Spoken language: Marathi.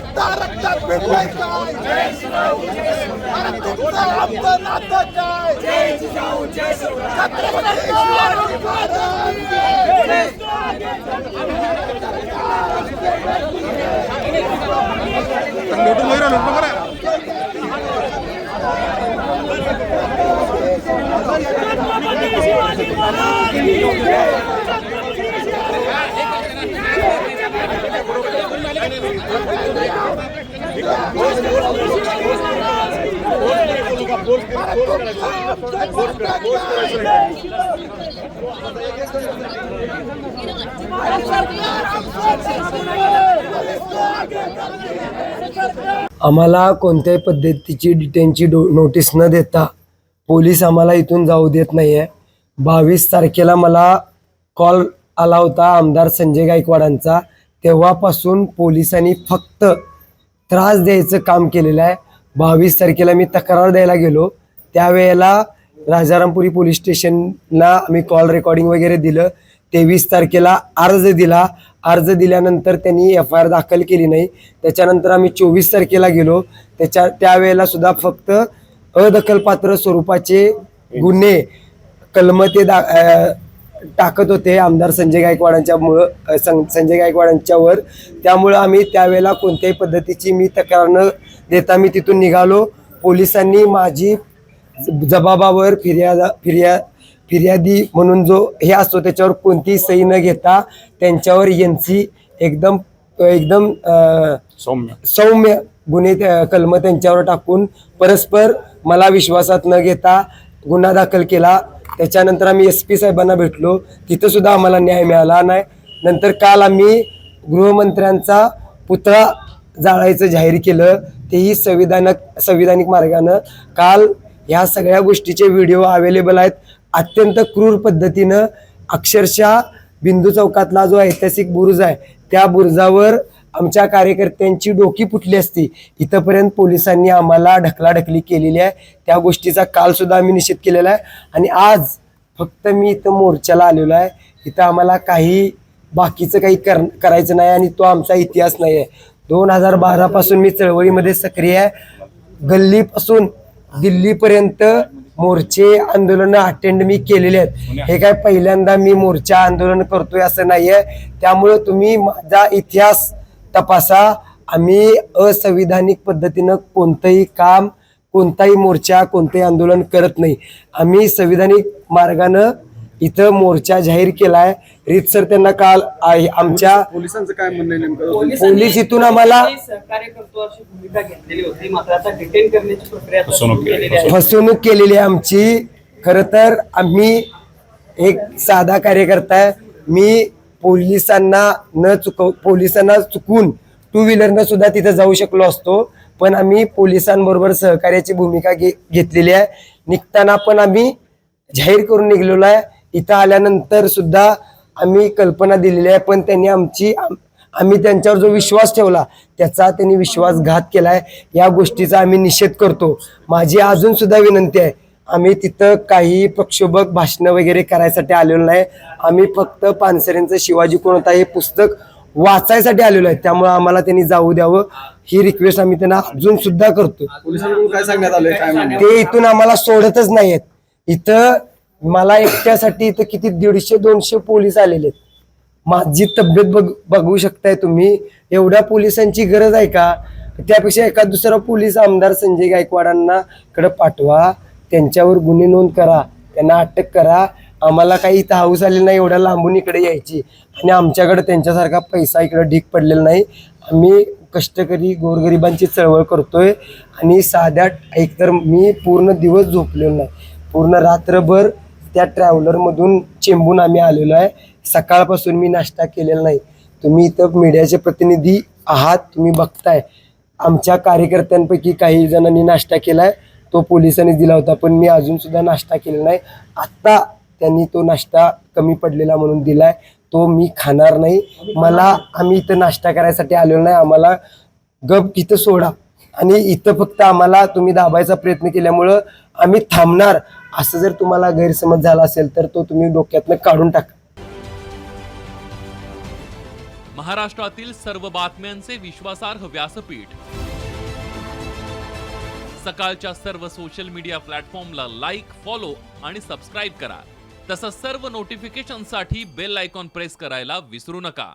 रक्तात भिडलंय काय? अरे तुमचं आमचं नातं काय? छत्रपती शिवाजी आम्हाला कोणत्याही पद्धतीची डिटेनची नोटीस न देता पोलीस आम्हाला इथून जाऊ देत नाही आहे. 22 तारखेला मला कॉल आला होता आमदार संजय गायकवाडांचा. तेव्हापासून पोलिसांनी फक्त त्रास द्यायचं काम केलेलं आहे. 22 तारखेला मी तक्रार द्यायला गेलो, त्यावेळेला राजारामपुरी पोलीस स्टेशनला आम्ही कॉल रेकॉर्डिंग वगैरे दिलं. 23 तारखेला अर्ज दिला. अर्ज दिल्यानंतर त्यांनी FIR दाखल केली नाही. त्याच्यानंतर आम्ही 24 तारखेला गेलो. त्यावेळेला सुद्धा फक्त अदखलपात्र स्वरूपाचे गुन्हे कलम ते टाकत होते आमदार संजय गायकवाडांच्यावर. त्यामुळं आम्ही त्यावेळेला कोणत्याही पद्धतीची मी तक्रार न देता मी तिथून निघालो. पोलिसांनी माझी जबाबावर फिर्यादी म्हणून जो हे असतो त्याच्यावर कोणतीही सही न घेता त्यांच्यावर NC एकदम सौम्य गुन्हे कलम त्यांच्यावर टाकून परस्पर मला विश्वासात न घेता गुन्हा दाखल केला. त्याच्यानंतर आम्ही SP साहेबांना भेटलो, तिथं सुद्धा आम्हाला न्याय मिळाला नाही. नंतर काल आम्ही गृहमंत्र्यांचा पुतळा जाळायचं जाहीर केलं, तेही संविधानिक मार्गानं. काल ह्या सगळ्या गोष्टीचे व्हिडिओ अवेलेबल आहेत. अत्यंत क्रूर पद्धतीनं अक्षरशः बिंदू चौकातला जो ऐतिहासिक बुरुज आहे त्या बुरुजावर आमच्या कार्यकर्त्यांची डोकी फुटली असती. इथंपर्यंत पोलिसांनी आम्हाला ढकलाढकली केलेली आहे. त्या गोष्टीचा काल सुद्धा आम्ही निषेध केलेला आहे. आणि आज फक्त मी इथं मोर्चाला आलेलो आहे. इथं आम्हाला काही बाकीचं काही करायचं नाही आणि तो आमचा इतिहास नाही आहे. 2012 पासून मी चळवळीमध्ये सक्रिय आहे. गल्लीपासून दिल्लीपर्यंत मोर्चे आंदोलन अटेंड मी केलेले आहेत. हे काय पहिल्यांदा मी मोर्चा आंदोलन करतोय असं नाहीये. त्यामुळे तुम्ही माझा इतिहास तपासा. आम्ही असंविधानिक पद्धतीनं कोणतंही काम, कोणताही मोर्चा, कोणतंही आंदोलन करत नाही. आम्ही संविधानिक मार्गानं इथं मोर्चा जाहीर केलाय. रीतसर त्यांना काल आमच्या पोलिसांचं काय म्हणणं आहे नेमकं? पोलीस इथून आम्हाला फसवणूक केलेली आहे आमची. खरं तर आम्ही एक साधा कार्यकर्ता आहे. मी पोलिसांना चुकून 2 व्हीलरनं सुद्धा तिथं जाऊ शकलो असतो, पण आम्ही पोलिसांबरोबर सहकार्याची भूमिका घेतलेली आहे. निघताना पण आम्ही जाहीर करून निघलेलो आहे. इथं आल्यानंतर सुद्धा आम्ही कल्पना दिलेली आहे, पण त्यांनी आम्ही त्यांच्यावर जो विश्वास ठेवला त्याचा त्यांनी विश्वासघात केलाय. या गोष्टीचा आम्ही निषेध करतो. माझी अजून सुद्धा विनंती आहे, आम्ही तिथं काही प्रक्षोभक भाषणं वगैरे करायसाठी आलेलो नाही. आम्ही फक्त पानसरेंचं शिवाजी कोण होता हे पुस्तक वाचायसाठी आलेलो आहे. त्यामुळे आम्हाला त्यांनी जाऊ द्यावं ही रिक्वेस्ट आम्ही त्यांना अजून सुद्धा करतो. पोलिसांकडून काय सांगण्यात आलंय? काय ते इथून आम्हाला सोडतच नाहीयेत. इथं मला एकट्यासाठी इथं किती 150-200 पोलीस आलेले आहेत. माझी तब्येत बघू शकताय तुम्ही. एवढ्या पोलिसांची गरज आहे का? त्यापेक्षा एका दुसरा पोलीस आमदार संजय गायकवाडांना कडे पाठवा, त्यांच्यावर गुन्हे नोंद करा, त्यांना अटक करा. आम्हाला काही इथं हाऊस आलेली नाही एवढ्या लांबून इकडे यायची, आणि आमच्याकडे त्यांच्यासारखा पैसा इकडे ढीक पडलेला नाही. आम्ही कष्टकरी गोरगरिबांची चळवळ करतोय. आणि साध्या एकतर मी पूर्ण दिवस झोपलेलो नाही, पूर्ण रात्रभर त्या ट्रॅव्हलरमधून चेंबून आम्ही आलेलो आहे. सकाळपासून मी नाश्ता केलेला नाही. तुम्ही इथं मीडियाचे प्रतिनिधी आहात, तुम्ही बघताय. आमच्या कार्यकर्त्यांपैकी काही जणांनी नाश्ता केलाय, तो पोलिसांनी दिला होता, पण मी अजून सुद्धा नाश्ता केलेला नाही. आत्ता त्यांनी तो नाश्ता कमी पडलेला म्हणून दिलाय, तो मी खाणार नाही. आम्ही इथं नाश्ता करायसाठी आलेलो नाही. आम्हाला गप इथं सोडा. आणि इथं फक्त आम्हाला तुम्ही दाबायचा प्रयत्न केल्यामुळं आम्ही थांबणार, असं जर तुम्हाला गैरसमज झाला असेल तर तो तुम्ही डोक्यातनं काढून टाका. महाराष्ट्रातील सर्व बातम्यांचे विश्वासार्ह व्यासपीठ. सकाळच्या सर्व सोशल मीडिया प्लॅटफॉर्मला लाईक, फॉलो आणि सबस्क्राईब करा. तसंच सर्व नोटिफिकेशनसाठी बेल आयकॉन प्रेस करायला विसरू नका.